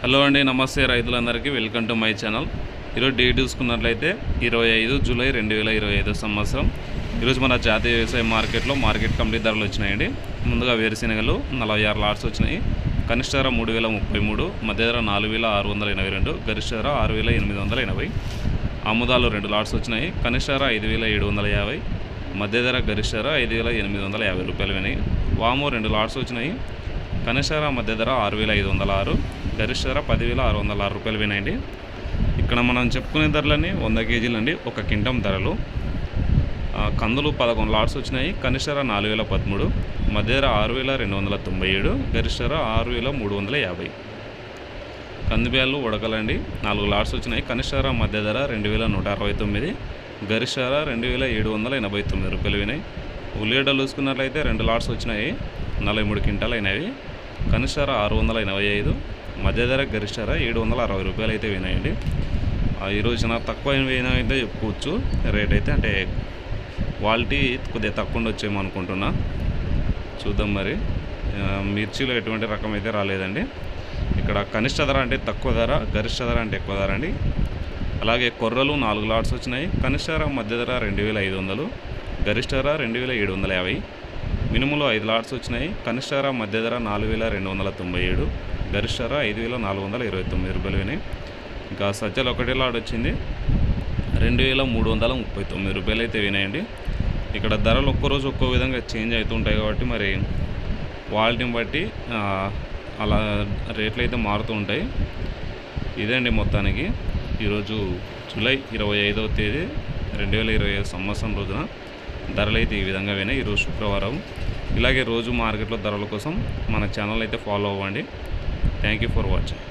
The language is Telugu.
హలో అండి, నమస్తే రైతులందరికీ. Welcome to my channel. ఈరోజు డేట్ చూసుకున్నట్లయితే 25 జూలై 2025 సంవత్సరం. ఈరోజు మన జాతీయ వ్యవసాయ మార్కెట్ కమిటీ ధరలు వచ్చినాయండి. ముందుగా వేరుశెనగలు 46 లాట్స్ వచ్చినాయి. కనిష్ట ధర 3033, మధ్య ధర 4682, గరిష్ట ధర 6880. ఆముదాలు 2 లాట్స్ వచ్చినాయి. కనిష్ట ధర 5750, మధ్య ధర గరిష్ట ధర 5850 రూపాయలు వినాయి. వాము 2 లాట్స్ వచ్చినాయి. కనిష్ట ధర మధ్య ధర 6506, గరిష్ట ధర 10606 రూపాయలు వినాయండి. ఇక్కడ మనం చెప్పుకునే ధరలన్నీ 100 కేజీలు అండి. 1 క్వింటం ధరలు. కందులు 11 లాట్స్ వచ్చినాయి. కనిష్ట ధర 4013, మధ్య ధర 6297, గరిష్ట ధర 6350. కందిబ్యాలు ఉడకలండి 4 లాట్స్ వచ్చినాయి. కనిష్ట ధర మధ్య ధర 2169, గరిష్ట ధర 2789 రూపాయలు వినాయి. ఉల్లిగడ్డలు చూసుకున్నట్లయితే 2 లాట్స్ వచ్చినాయి. 43 క్వింటాలు అయినవి. కనిష్ట ధర 685, మధ్య ధర గరిష్ట ధర 760 రూపాయలు అయితే వినాయండి. ఈరోజు నాకు తక్కువ అయితే చెప్పుకోవచ్చు. రేట్ అయితే అంటే క్వాలిటీ కొద్దిగా తక్కువ వచ్చేమో అనుకుంటున్నా. చూద్దాం మరి. మిర్చిలో ఎటువంటి రకం అయితే రాలేదండి. ఇక్కడ కనిష్ట ధర అంటే తక్కువ ధర, గరిష్ట ధర అంటే ఎక్కువ ధర అండి. అలాగే కొర్రలు 4 లాట్స్ వచ్చినాయి. కనిష్ట ధర మధ్య ధర 2500, గరిష్ట ధర 2750. మినుములు 5 లాట్స్ వచ్చినాయి. కనిష్ట ధర మధ్య ధర 4297, గరిష్ట ధర 5429 రూపాయలు వినాయి. ఇంకా సజ్జలు 1 లాట్ వచ్చింది. 2339 రూపాయలు అయితే వినాయండి. ఇక్కడ ధరలు ఒక్కరోజు ఒక్కో విధంగా చేంజ్ అవుతుంటాయి కాబట్టి మరి క్వాలిటీని బట్టి అలా రేట్లు అయితే మారుతూ ఉంటాయి. ఇదండి మొత్తానికి ఈరోజు జూలై 25వ తేదీ 2025 సంవత్సరం రోజున ధరలు అయితే ఈ విధంగా వినాయి. ఈరోజు శుక్రవారం. ఇలాగే రోజు మార్కెట్లో ధరల కోసం మన ఛానల్ అయితే ఫాలో అవ్వండి. Thank you for watching.